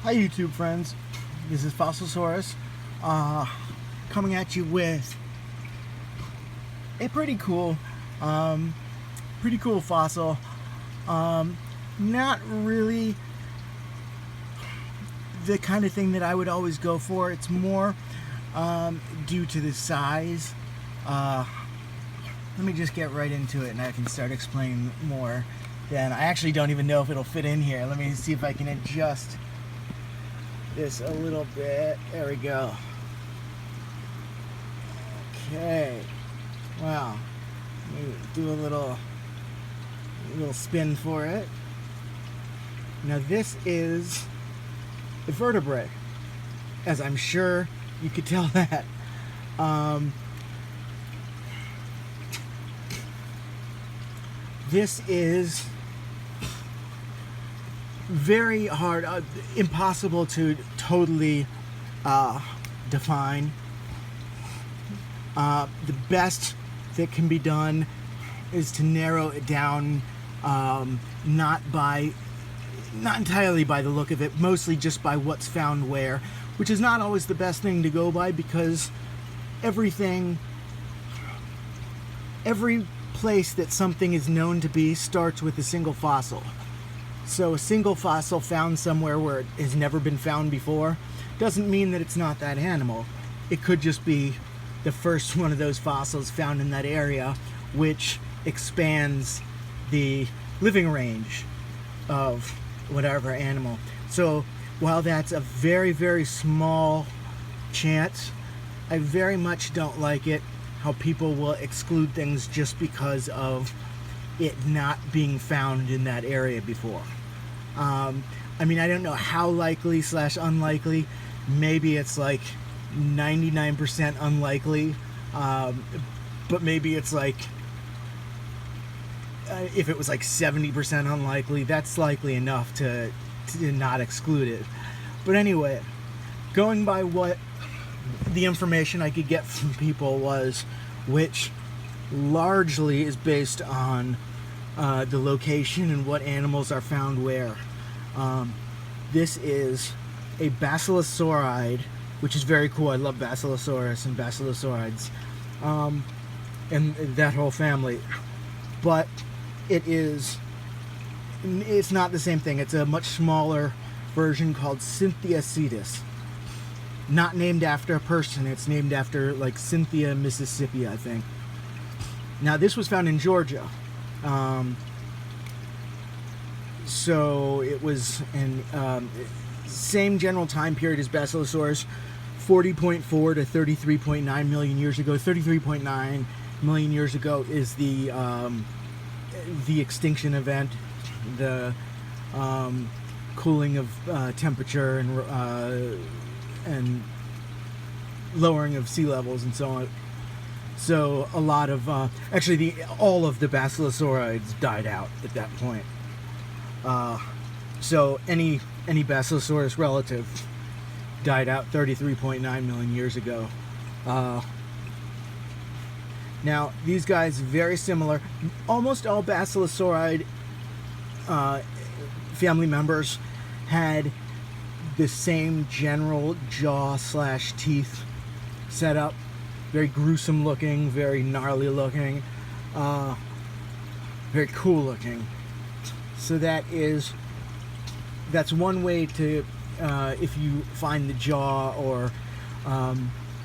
Hi YouTube friends, this is Fossilosaurus coming at you with a pretty cool fossil. Not really the kind of thing that I would always go for. It's more due to the size. Let me just get right into it and I can start explaining more. Then I actually don't even know if it'll fit in here. Let me see if I can adjust this a little bit. There we go. Okay. Wow. Let me do a little spin for it. Now this is a vertebrae, as I'm sure you could tell that. This is very hard, impossible to totally define. The best that can be done is to narrow it down, not entirely by the look of it, mostly just by what's found where, which is not always the best thing to go by, because every place that something is known to be starts with a single fossil. So a single fossil found somewhere where it has never been found before doesn't mean that it's not that animal. It could just be the first one of those fossils found in that area, which expands the living range of whatever animal. So while that's a very, very small chance, I very much don't like it how people will exclude things just because of it not being found in that area before. I mean, I don't know how likely / unlikely. Maybe it's like 99% unlikely, but maybe it's like if it was like 70% unlikely, that's likely enough to not exclude it. But anyway, going by what the information I could get from people was, which largely is based on the location and what animals are found where. This is a basilosauride, which is very cool. I love Basilosaurus and basilosaurides, and that whole family. But it's not the same thing. It's a much smaller version called Cynthiacetus. Not named after a person. It's named after like Cynthia, Mississippi, I think. Now this was found in Georgia. So it was in same general time period as Basilosaurus, 40.4 to 33.9 million years ago. 33.9 million years ago is the extinction event, the cooling of temperature and lowering of sea levels and so on. So a lot of actually all of the basilosaurides died out at that point. So any Basilosaurus relative died out 33.9 million years ago. Now these guys very similar. Almost all Basilosauride family members had the same general jaw / teeth setup. Very gruesome looking, very gnarly looking, very cool looking. So that's one way to, if you find the jaw, or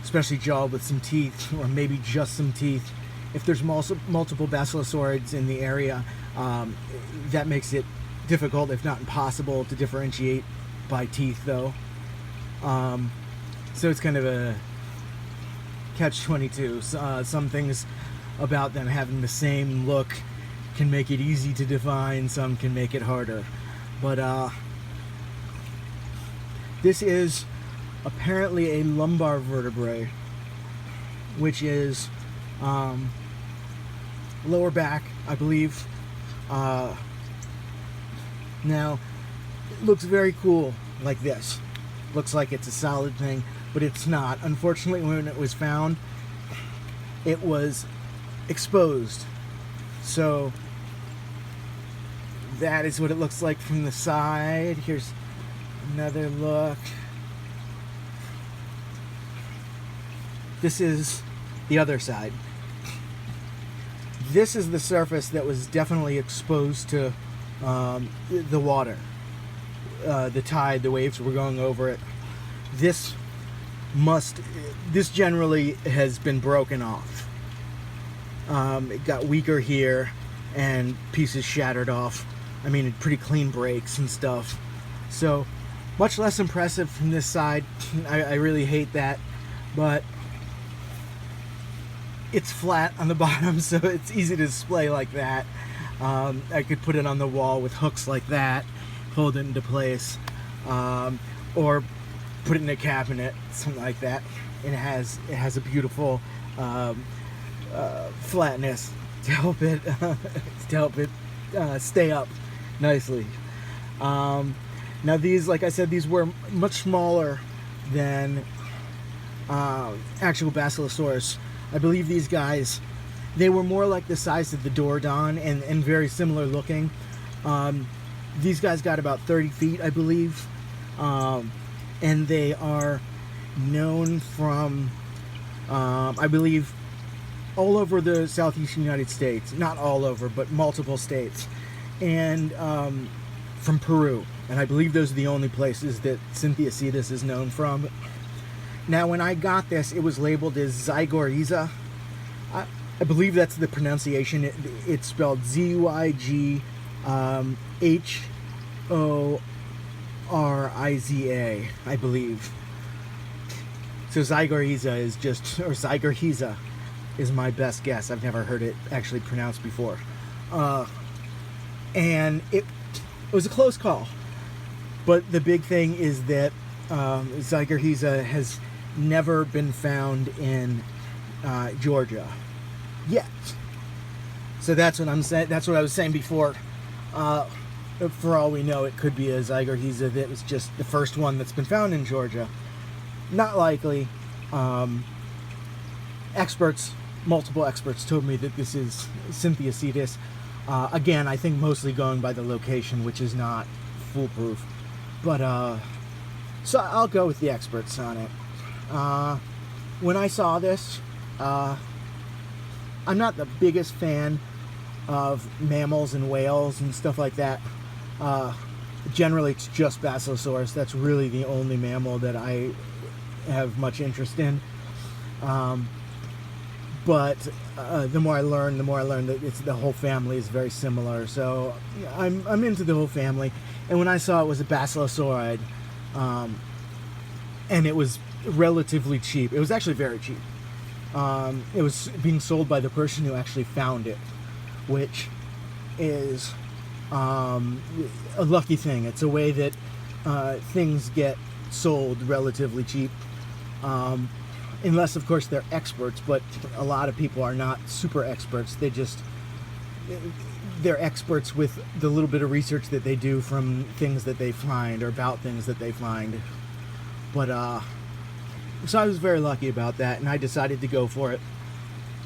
especially jaw with some teeth, or maybe just some teeth. If there's multiple basilosaurids in the area, that makes it difficult, if not impossible, to differentiate by teeth, though. So it's kind of a catch-22. Some things about them having the same look can make it easy to define, some can make it harder. But this is apparently a lumbar vertebrae, which is lower back, I believe. Now, it looks very cool like this. Looks like it's a solid thing, but it's not. Unfortunately, when it was found, it was exposed. So that is what it looks like from the side. Here's Another look. This is the other side. This is the surface that was definitely exposed to the water. The tide, the waves were going over it. This generally has been broken off. It got weaker here and pieces shattered off. I mean, pretty clean breaks and stuff. So, much less impressive from this side. I really hate that. But it's flat on the bottom, so it's easy to display like that. I could put it on the wall with hooks like that, hold it into place, or put it in a cabinet, something like that. And it has a beautiful flatness to help it stay up nicely. Now these, like I said, these were much smaller than actual Basilosaurus. I believe these guys, they were more like the size of the Dorodon and very similar looking. These guys got about 30 feet, I believe. And they are known from, I believe, all over the southeastern United States. Not all over, but multiple states. And from Peru. And I believe those are the only places that Cynthiacetus is known from. Now, when I got this, it was labeled as Zygoriza. I believe that's the pronunciation. It's spelled Zygoriza, I believe. So Zygoriza is just, or Zygoriza is my best guess. I've never heard it actually pronounced before. And it was a close call. But the big thing is that Zygoriza has never been found in Georgia yet. So that's what I'm saying. That's what I was saying before. For all we know, it could be a Zygoriza that was just the first one that's been found in Georgia. Not likely. Multiple experts told me that this is Cynthiacetus. Again, I think mostly going by the location, which is not foolproof. But, so I'll go with the experts on it. When I saw this, I'm not the biggest fan of mammals and whales and stuff like that. Generally, it's just Basilosaurus. That's really the only mammal that I have much interest in. But the more I learn that the whole family is very similar. So I'm into the whole family. And when I saw it was a basilosauride, and it was relatively cheap. It was actually very cheap. It was being sold by the person who actually found it, which is a lucky thing. It's a way that things get sold relatively cheap. Unless, of course, they're experts, but a lot of people are not super experts. They're experts with the little bit of research that they do from things that they find or about things that they find. But, so I was very lucky about that, and I decided to go for it.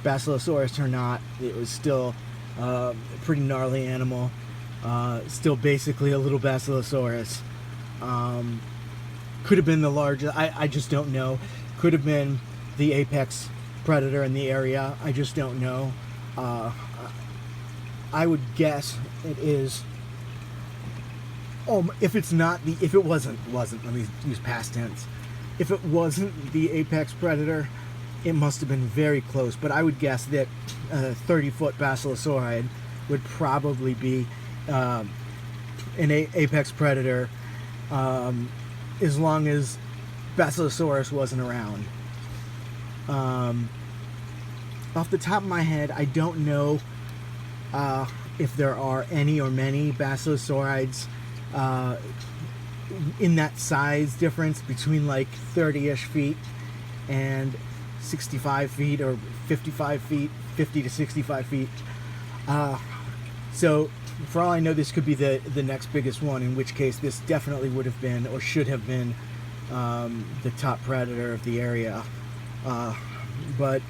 Basilosaurus or not, it was still a pretty gnarly animal. Still basically a little Basilosaurus. Could have been the largest, I just don't know. Could have been the apex predator in the area. I just don't know. I would guess it is. Oh, if it wasn't, let me use past tense. If it wasn't the apex predator, it must have been very close. But I would guess that a 30-foot basilosauride would probably be an apex predator, as long as Basilosaurus wasn't around. Off the top of my head, I don't know if there are any or many Basilosaurides in that size difference between like 30-ish feet and 65 feet or 55 feet, 50 to 65 feet. So for all I know, this could be the next biggest one, in which case this definitely would have been or should have been the top predator of the area. But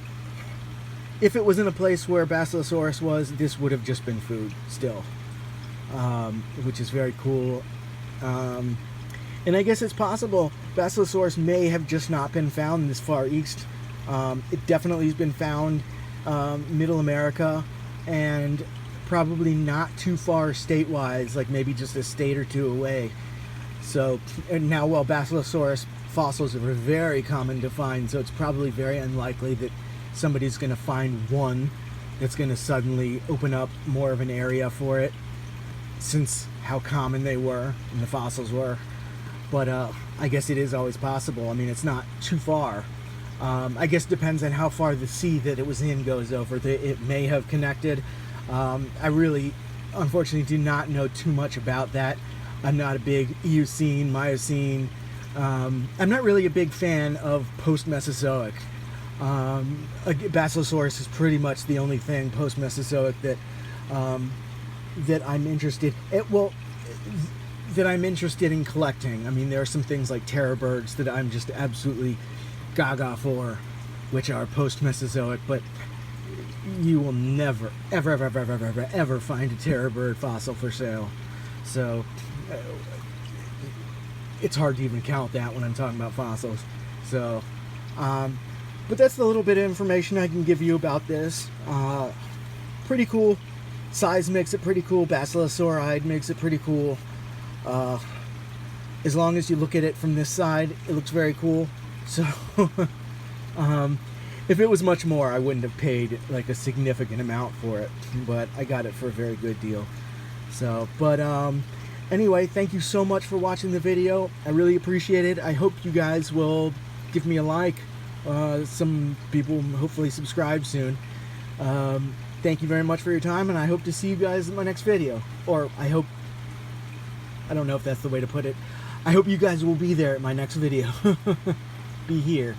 if it was in a place where Basilosaurus was, this would have just been food still, which is very cool. And I guess it's possible Basilosaurus may have just not been found this far east. It definitely has been found Middle America, and probably not too far state-wise, like maybe just a state or two away. So, and now, well, Basilosaurus fossils are very common to find, so it's probably very unlikely that somebody's going to find one that's going to suddenly open up more of an area for it, since how common they were and the fossils were. But I guess it is always possible. I mean, it's not too far. I guess it depends on how far the sea that it was in goes over. It may have connected. I really, unfortunately, do not know too much about that. I'm not a big Eocene, Miocene. I'm not really a big fan of post-Mesozoic. Basilosaurus is pretty much the only thing post-Mesozoic that I'm interested that I'm interested in collecting. I mean, there are some things like terror birds that I'm just absolutely gaga for, which are post-Mesozoic, but you will never, ever find a terror bird fossil for sale. So it's hard to even count that when I'm talking about fossils. So, but that's the little bit of information I can give you about this. Pretty cool. Size makes it pretty cool. Basilosauride makes it pretty cool. As long as you look at it from this side, it looks very cool. So, if it was much more, I wouldn't have paid like a significant amount for it, but I got it for a very good deal. So, but anyway, thank you so much for watching the video. I really appreciate it. I hope you guys will give me a like. Some people hopefully subscribe soon. Thank you very much for your time, and I hope to see you guys in my next video. Or I don't know if that's the way to put it. I hope you guys will be there at my next video. Be here.